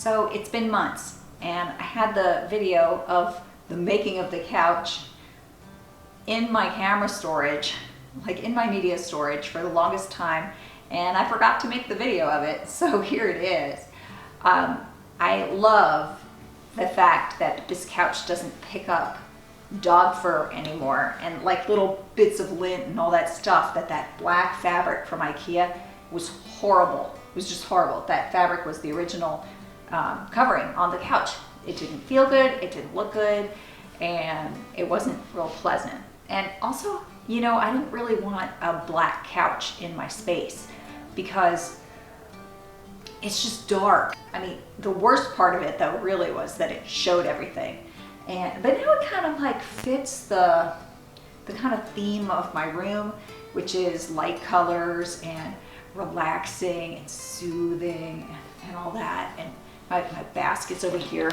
So it's been months, and I had the video of the making of the couch in my camera storage, like in my media storage for the longest time, and I forgot to make the video of it, so here it is. I love the fact that this couch doesn't pick up dog fur anymore, and like little bits of lint and all that stuff. That black fabric from IKEA was horrible. It was just horrible. That fabric was the original covering on the couch. It didn't feel good, it didn't look good, and it wasn't real pleasant. And also, you know, I didn't really want a black couch in my space because it's just dark. I mean, the worst part of it though really was that it showed everything. But now it kind of like fits the kind of theme of my room, which is light colors and relaxing and soothing and all that. And my basket's over here.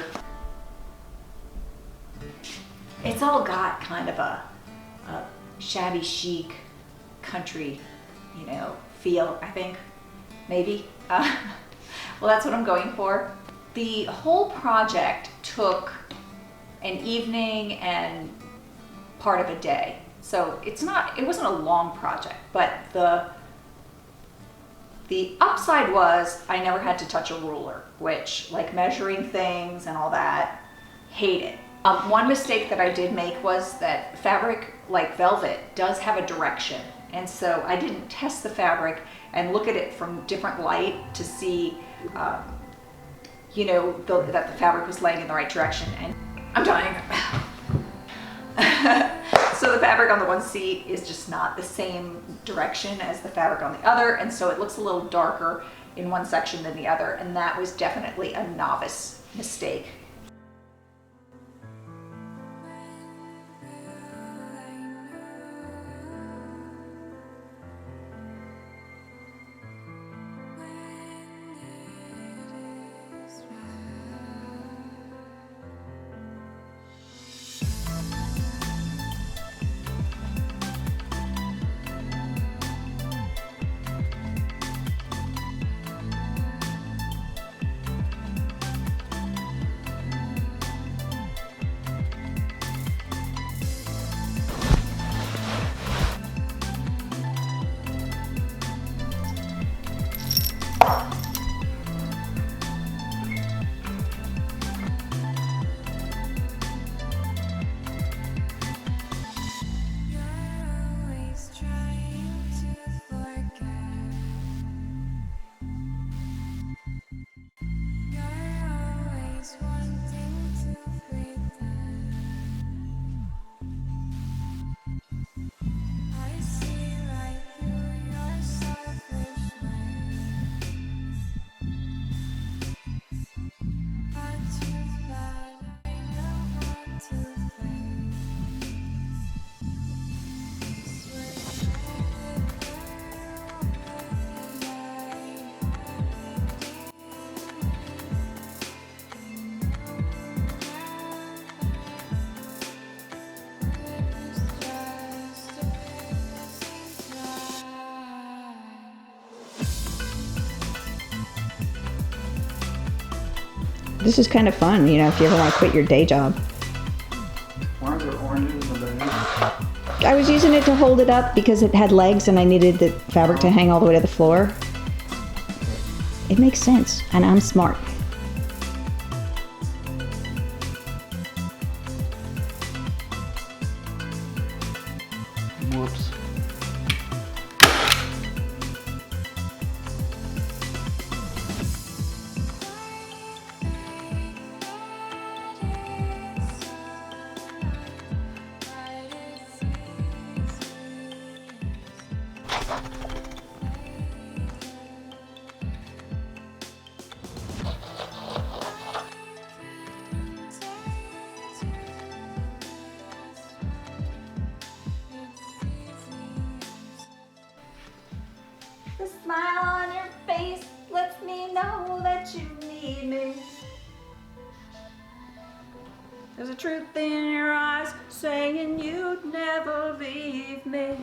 It's all got kind of a shabby chic country, you know, feel, I think, maybe. Well, that's what I'm going for. The whole project took an evening and part of a day. So it wasn't a long project, but the upside was I never had to touch a ruler, which, like measuring things and all that, hate it. One mistake that I did make was that fabric like velvet does have a direction. And so I didn't test the fabric and look at it from different light to see, you know, that the fabric was laying in the right direction. And I'm dying. So the fabric on the one seat is just not the same direction as the fabric on the other, and so it looks a little darker in one section than the other, and that was definitely a novice mistake. This is kind of fun, you know, if you ever want to quit your day job. Why are there oranges underneath? I was using it to hold it up because it had legs and I needed the fabric to hang all the way to the floor. It makes sense, and I'm smart. Whoops. The smile on your face lets me know that you need me. There's a truth in your eyes saying you'd never leave me.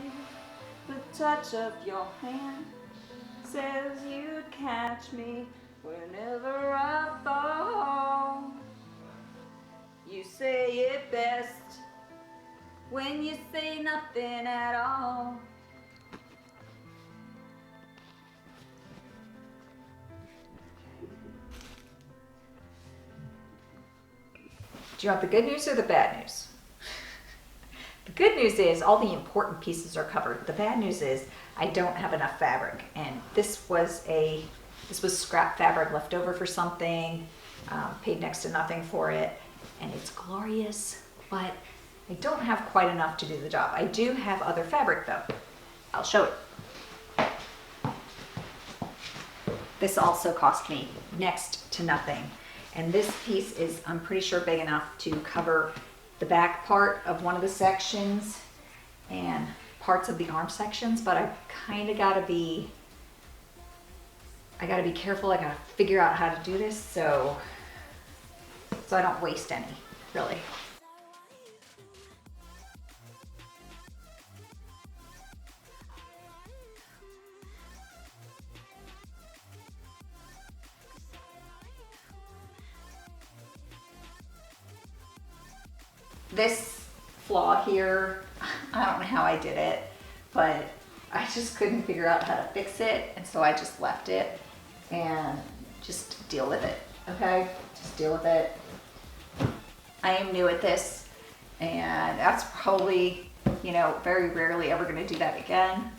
The touch of your hand says you'd catch me whenever I fall. say it best when you say nothing at all. Do you want the good news or the bad news? The good news is all the important pieces are covered. The bad news is I don't have enough fabric, and this was scrap fabric left over for something, paid next to nothing for it, and it's glorious, but I don't have quite enough to do the job. I do have other fabric though. I'll show it. This also cost me next to nothing. And this piece is, I'm pretty sure, big enough to cover the back part of one of the sections and parts of the arm sections, but I kind of gotta be careful. I gotta figure out how to do this so I don't waste any, really. This flaw here, I don't know how I did it, but I just couldn't figure out how to fix it, and so I just left it and just deal with it, okay? Just deal with it. I am new at this, and that's probably, you know, very rarely ever gonna do that again,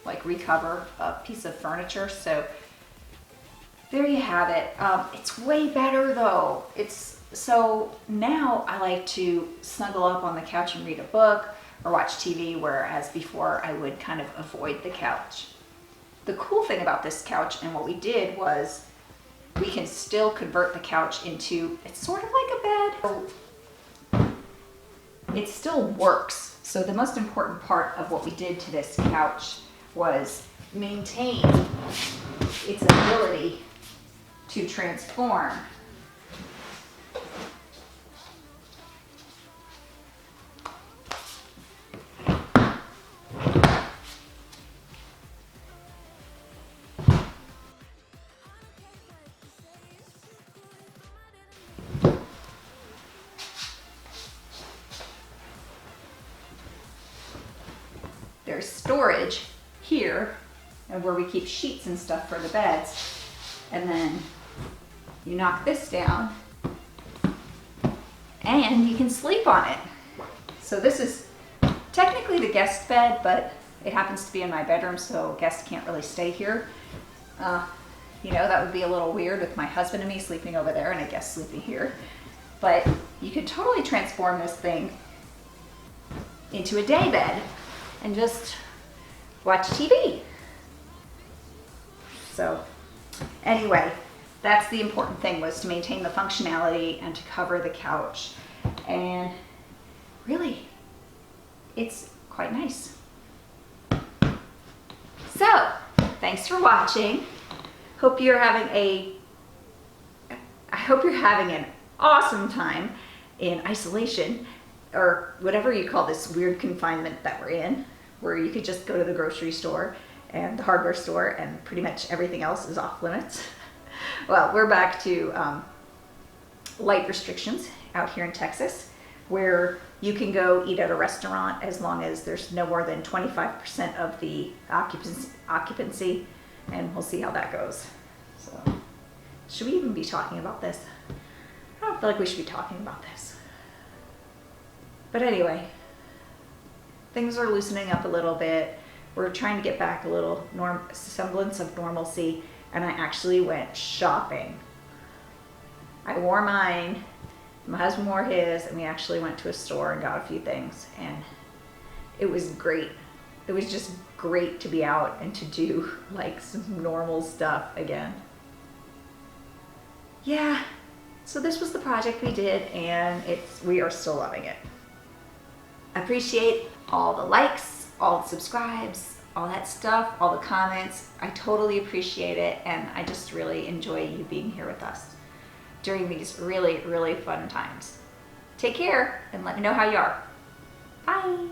like recover a piece of furniture, so there you have it. It's way better though. So now I like to snuggle up on the couch and read a book or watch TV, whereas before I would kind of avoid the couch. The cool thing about this couch and what we did was we can still convert the couch into, it's sort of like a bed. It still works. So the most important part of what we did to this couch was maintain its ability to transform. There's storage here, and where we keep sheets and stuff for the beds, and then you knock this down and you can sleep on it. So this is technically the guest bed, but it happens to be in my bedroom, so guests can't really stay here. You know, that would be a little weird with my husband and me sleeping over there and a guest sleeping here. But you could totally transform this thing into a day bed and just watch TV. So anyway, that's the important thing, was to maintain the functionality and to cover the couch. And really, it's quite nice. So, thanks for watching. I hope you're having an awesome time in isolation, or whatever you call this weird confinement that we're in, where you could just go to the grocery store and the hardware store and pretty much everything else is off limits. Well, we're back to light restrictions out here in Texas, where you can go eat at a restaurant as long as there's no more than 25% of the occupancy, and we'll see how that goes. So, should we even be talking about this? I don't feel like we should be talking about this. But anyway, things are loosening up a little bit. We're trying to get back a little semblance of normalcy, and I actually went shopping. I wore mine, my husband wore his, and we actually went to a store and got a few things, and it was great. It was just great to be out and to do like some normal stuff again. Yeah, so this was the project we did, and we are still loving it. I appreciate all the likes, all the subscribes, all that stuff, all the comments. I totally appreciate it, and I just really enjoy you being here with us during these really, really fun times. Take care, and let me know how you are. Bye.